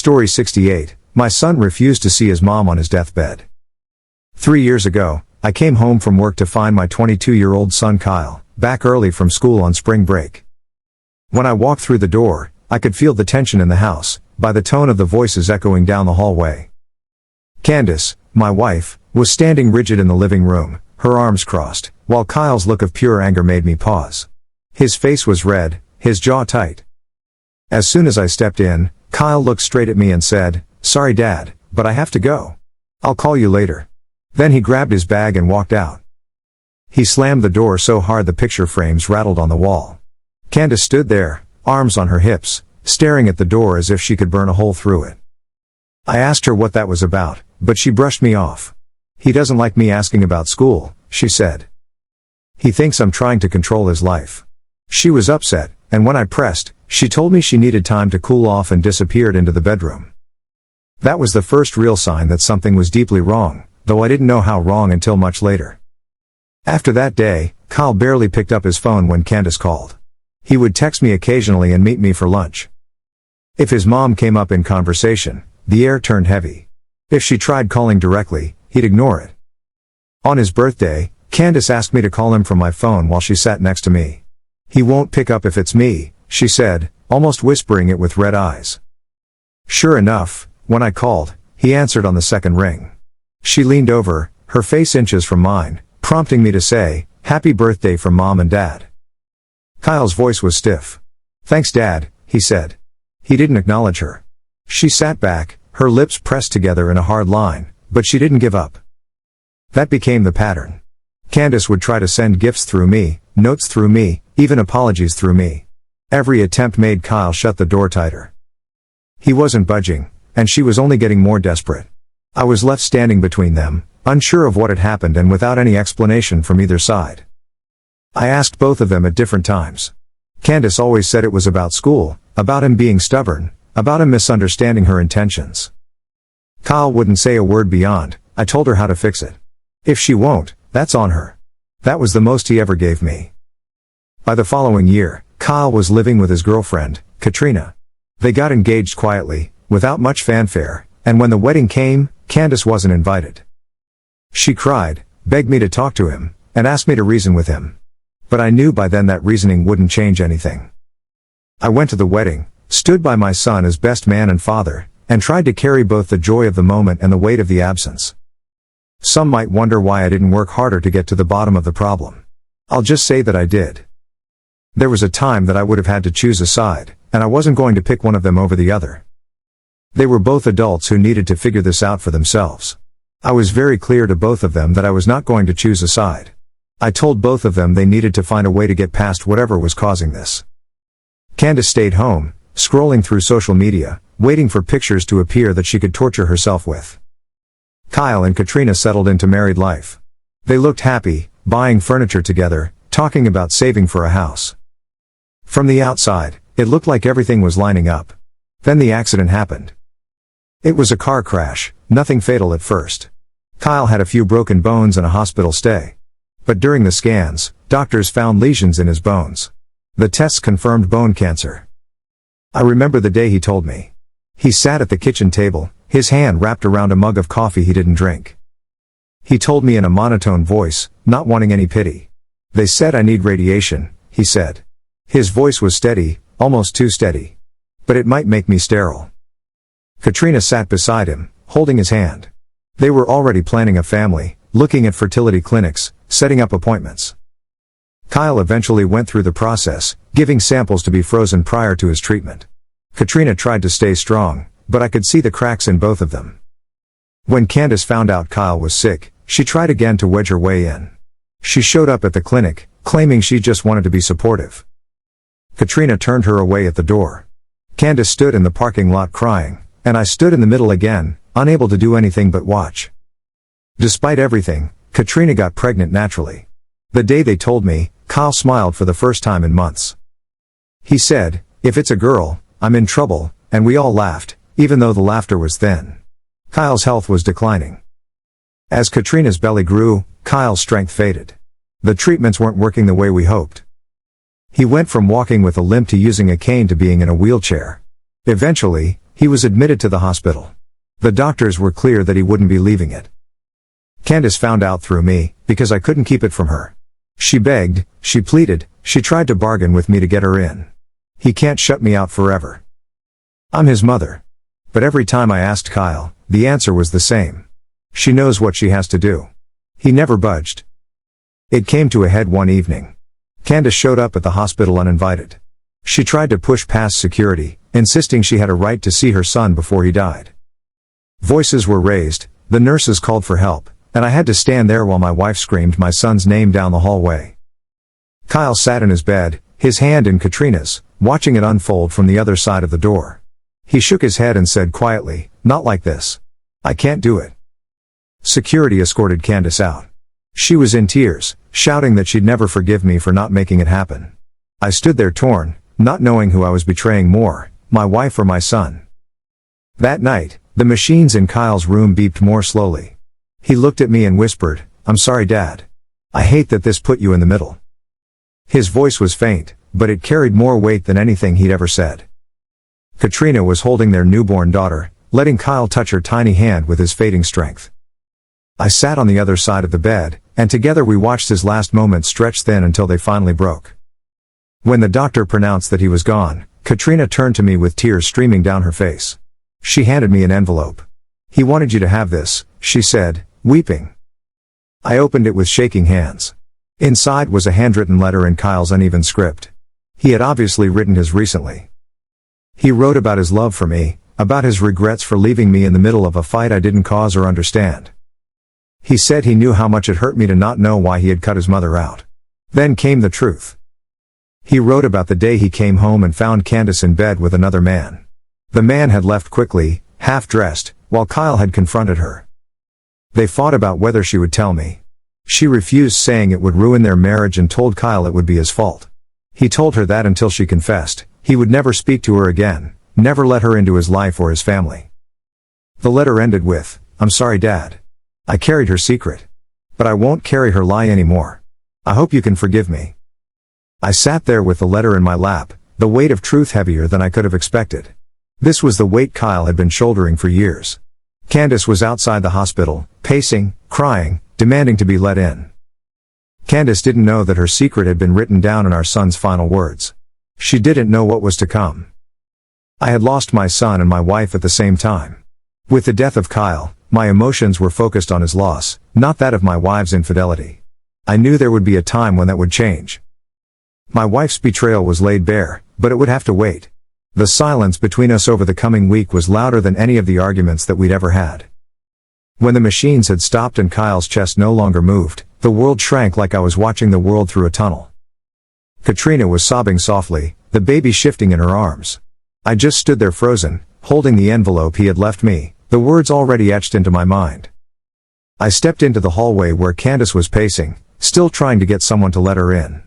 Story 68, my son refused to see his mom on his deathbed. 3 years ago, I came home from work to find my 22-year-old son Kyle, back early from school on spring break. When I walked through the door, I could feel the tension in the house, by the tone of the voices echoing down the hallway. Candace, my wife, was standing rigid in the living room, her arms crossed, while Kyle's look of pure anger made me pause. His face was red, his jaw tight. As soon as I stepped in, Kyle looked straight at me and said, "Sorry Dad, but I have to go. I'll call you later." Then he grabbed his bag and walked out. He slammed the door so hard the picture frames rattled on the wall. Candace stood there, arms on her hips, staring at the door as if she could burn a hole through it. I asked her what that was about, but she brushed me off. "He doesn't like me asking about school," she said. "He thinks I'm trying to control his life." She was upset, and when I pressed, she told me she needed time to cool off and disappeared into the bedroom. That was the first real sign that something was deeply wrong, though I didn't know how wrong until much later. After that day, Kyle barely picked up his phone when Candace called. He would text me occasionally and meet me for lunch. If his mom came up in conversation, the air turned heavy. If she tried calling directly, he'd ignore it. On his birthday, Candace asked me to call him from my phone while she sat next to me. "He won't pick up if it's me," she said, almost whispering it with red eyes. Sure enough, when I called, he answered on the second ring. She leaned over, her face inches from mine, prompting me to say, "Happy birthday from Mom and Dad." Kyle's voice was stiff. "Thanks Dad," he said. He didn't acknowledge her. She sat back, her lips pressed together in a hard line, but she didn't give up. That became the pattern. Candace would try to send gifts through me, notes through me, even apologies through me. Every attempt made Kyle shut the door tighter. He wasn't budging, and she was only getting more desperate. I was left standing between them, unsure of what had happened and without any explanation from either side. I asked both of them at different times. Candace always said it was about school, about him being stubborn, about him misunderstanding her intentions. Kyle wouldn't say a word beyond, "I told her how to fix it. If she won't, that's on her." That was the most he ever gave me. By the following year, Kyle was living with his girlfriend, Katrina. They got engaged quietly, without much fanfare, and when the wedding came, Candace wasn't invited. She cried, begged me to talk to him, and asked me to reason with him. But I knew by then that reasoning wouldn't change anything. I went to the wedding, stood by my son as best man and father, and tried to carry both the joy of the moment and the weight of the absence. Some might wonder why I didn't work harder to get to the bottom of the problem. I'll just say that I did. There was a time that I would have had to choose a side, and I wasn't going to pick one of them over the other. They were both adults who needed to figure this out for themselves. I was very clear to both of them that I was not going to choose a side. I told both of them they needed to find a way to get past whatever was causing this. Candace stayed home, scrolling through social media, waiting for pictures to appear that she could torture herself with. Kyle and Katrina settled into married life. They looked happy, buying furniture together, talking about saving for a house. From the outside, it looked like everything was lining up. Then the accident happened. It was a car crash, nothing fatal at first. Kyle had a few broken bones and a hospital stay. But during the scans, doctors found lesions in his bones. The tests confirmed bone cancer. I remember the day he told me. He sat at the kitchen table, his hand wrapped around a mug of coffee he didn't drink. He told me in a monotone voice, not wanting any pity. "They said I need radiation," he said. His voice was steady, almost too steady. "But it might make me sterile." Katrina sat beside him, holding his hand. They were already planning a family, looking at fertility clinics, setting up appointments. Kyle eventually went through the process, giving samples to be frozen prior to his treatment. Katrina tried to stay strong, but I could see the cracks in both of them. When Candace found out Kyle was sick, she tried again to wedge her way in. She showed up at the clinic, claiming she just wanted to be supportive. Katrina turned her away at the door. Candace stood in the parking lot crying, and I stood in the middle again, unable to do anything but watch. Despite everything, Katrina got pregnant naturally. The day they told me, Kyle smiled for the first time in months. He said, "If it's a girl, I'm in trouble," and we all laughed, even though the laughter was thin. Kyle's health was declining. As Katrina's belly grew, Kyle's strength faded. The treatments weren't working the way we hoped. He went from walking with a limp to using a cane to being in a wheelchair. Eventually, he was admitted to the hospital. The doctors were clear that he wouldn't be leaving it. Candace found out through me, because I couldn't keep it from her. She begged, she pleaded, she tried to bargain with me to get her in. He can't shut me out forever. I'm his mother. But every time I asked Kyle, the answer was the same. She knows what she has to do. He never budged. It came to a head one evening. Candace showed up at the hospital uninvited. She tried to push past security, insisting she had a right to see her son before he died. Voices were raised, the nurses called for help, and I had to stand there while my wife screamed my son's name down the hallway. Kyle sat in his bed, his hand in Katrina's, watching it unfold from the other side of the door. He shook his head and said quietly, "Not like this. I can't do it." Security escorted Candace out. She was in tears, shouting that she'd never forgive me for not making it happen. I stood there torn, not knowing who I was betraying more, my wife or my son. That night, the machines in Kyle's room beeped more slowly. He looked at me and whispered, "I'm sorry, Dad. I hate that this put you in the middle." His voice was faint, but it carried more weight than anything he'd ever said. Katrina was holding their newborn daughter, letting Kyle touch her tiny hand with his fading strength. I sat on the other side of the bed, and together we watched his last moments stretch thin until they finally broke. When the doctor pronounced that he was gone, Katrina turned to me with tears streaming down her face. She handed me an envelope. "He wanted you to have this," she said, weeping. I opened it with shaking hands. Inside was a handwritten letter in Kyle's uneven script. He had obviously written his recently. He wrote about his love for me, about his regrets for leaving me in the middle of a fight I didn't cause or understand. He said he knew how much it hurt me to not know why he had cut his mother out. Then came the truth. He wrote about the day he came home and found Candace in bed with another man. The man had left quickly, half-dressed, while Kyle had confronted her. They fought about whether she would tell me. She refused, saying it would ruin their marriage, and told Kyle it would be his fault. He told her that until she confessed, he would never speak to her again, never let her into his life or his family. The letter ended with, "I'm sorry, Dad. I carried her secret. But I won't carry her lie anymore. I hope you can forgive me." I sat there with the letter in my lap, the weight of truth heavier than I could have expected. This was the weight Kyle had been shouldering for years. Candace was outside the hospital, pacing, crying, demanding to be let in. Candace didn't know that her secret had been written down in our son's final words. She didn't know what was to come. I had lost my son and my wife at the same time. With the death of Kyle, my emotions were focused on his loss, not that of my wife's infidelity. I knew there would be a time when that would change. My wife's betrayal was laid bare, but it would have to wait. The silence between us over the coming week was louder than any of the arguments that we'd ever had. When the machines had stopped and Kyle's chest no longer moved, the world shrank like I was watching the world through a tunnel. Katrina was sobbing softly, the baby shifting in her arms. I just stood there frozen, holding the envelope he had left me, the words already etched into my mind. I stepped into the hallway where Candace was pacing, still trying to get someone to let her in.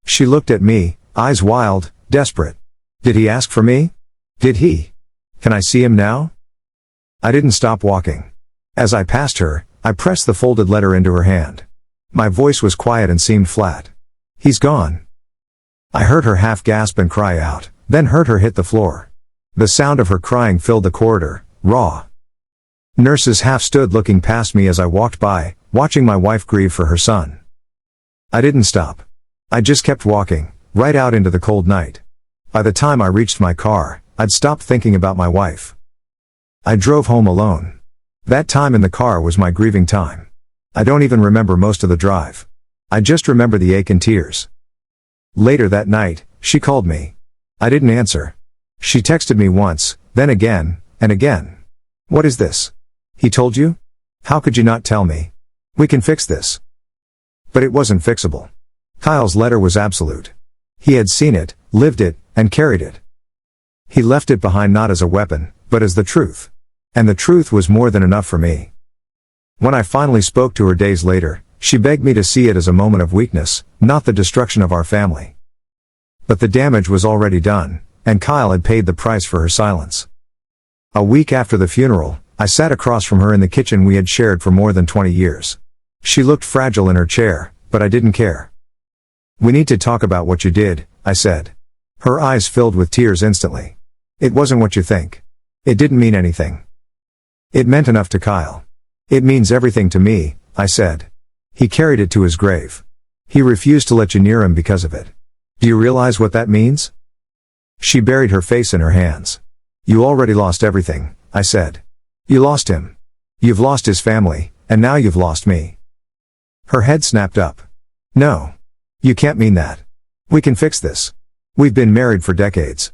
She looked at me, eyes wild, desperate. Did he ask for me? Did he? Can I see him now? I didn't stop walking. As I passed her, I pressed the folded letter into her hand. My voice was quiet and seemed flat. "He's gone." I heard her half gasp and cry out, then heard her hit the floor. The sound of her crying filled the corridor, raw. Nurses half stood looking past me as I walked by, watching my wife grieve for her son. I didn't stop. I just kept walking, right out into the cold night. By the time I reached my car, I'd stopped thinking about my wife. I drove home alone. That time in the car was my grieving time. I don't even remember most of the drive. I just remember the ache and tears. Later that night, she called me. I didn't answer. She texted me once, then again, and again. "What is this? He told you? How could you not tell me? We can fix this." But it wasn't fixable. Kyle's letter was absolute. He had seen it, lived it, and carried it. He left it behind not as a weapon, but as the truth. And the truth was more than enough for me. When I finally spoke to her days later, she begged me to see it as a moment of weakness, not the destruction of our family. But the damage was already done, and Kyle had paid the price for her silence. A week after the funeral, I sat across from her in the kitchen we had shared for more than 20 years. She looked fragile in her chair, but I didn't care. "We need to talk about what you did," I said. Her eyes filled with tears instantly. "It wasn't what you think. It didn't mean anything. It meant enough to Kyle. It means everything to me, I said. He carried it to his grave. He refused to let you near him because of it. Do you realize what that means? She buried her face in her hands. You already lost everything, I said. You lost him. You've lost his family, and now you've lost me. Her head snapped up. No. You can't mean that. We can fix this. We've been married for decades.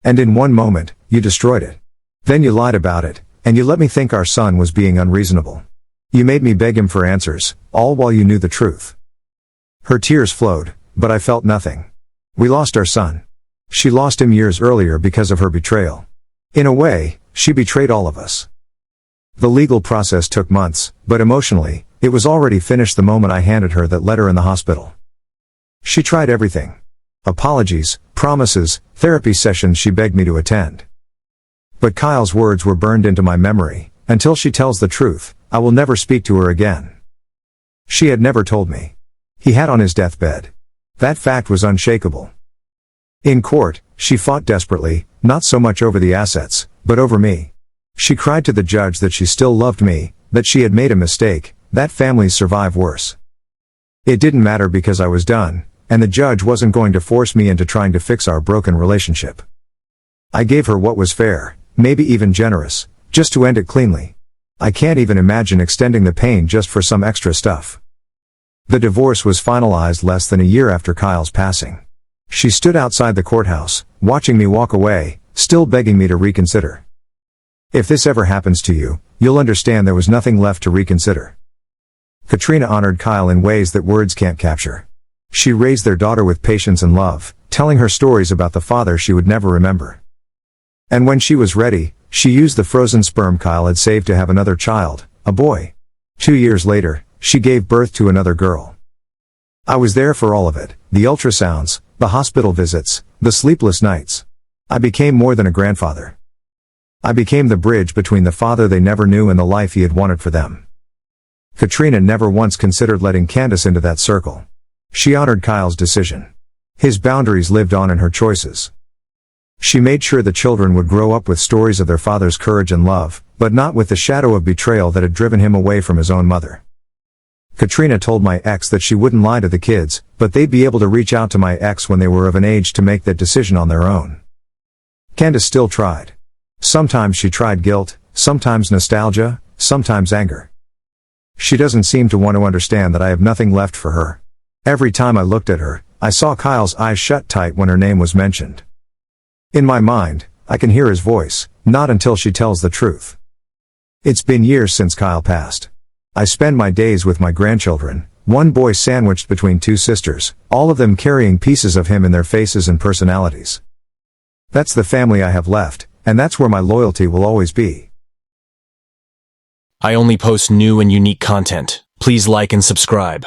And in one moment, you destroyed it. Then you lied about it, and you let me think our son was being unreasonable. You made me beg him for answers, all while you knew the truth. Her tears flowed, but I felt nothing. We lost our son. She lost him years earlier because of her betrayal. In a way, she betrayed all of us. The legal process took months, but emotionally, it was already finished the moment I handed her that letter in the hospital. She tried everything. Apologies, promises, therapy sessions she begged me to attend. But Kyle's words were burned into my memory. Until she tells the truth, I will never speak to her again. She had never told me. He had on his deathbed. That fact was unshakable. In court, she fought desperately, not so much over the assets, but over me. She cried to the judge that she still loved me, that she had made a mistake, that families survive worse. It didn't matter because I was done, and the judge wasn't going to force me into trying to fix our broken relationship. I gave her what was fair, maybe even generous, just to end it cleanly. I can't even imagine extending the pain just for some extra stuff. The divorce was finalized less than a year after Kyle's passing. She stood outside the courthouse, watching me walk away, still begging me to reconsider. If this ever happens to you, you'll understand there was nothing left to reconsider. Katrina honored Kyle in ways that words can't capture. She raised their daughter with patience and love, telling her stories about the father she would never remember. And when she was ready, she used the frozen sperm Kyle had saved to have another child, a boy. 2 years later, she gave birth to another girl. I was there for all of it, the ultrasounds, the hospital visits, the sleepless nights. I became more than a grandfather. I became the bridge between the father they never knew and the life he had wanted for them. Katrina never once considered letting Candace into that circle. She honored Kyle's decision. His boundaries lived on in her choices. She made sure the children would grow up with stories of their father's courage and love, but not with the shadow of betrayal that had driven him away from his own mother. Katrina told my ex that she wouldn't lie to the kids, but they'd be able to reach out to my ex when they were of an age to make that decision on their own. Candace still tried. Sometimes she tried guilt, sometimes nostalgia, sometimes anger. She doesn't seem to want to understand that I have nothing left for her. Every time I looked at her, I saw Kyle's eyes shut tight when her name was mentioned. In my mind, I can hear his voice, not until she tells the truth. It's been years since Kyle passed. I spend my days with my grandchildren, one boy sandwiched between two sisters, all of them carrying pieces of him in their faces and personalities. That's the family I have left, and that's where my loyalty will always be. I only post new and unique content. Please like and subscribe.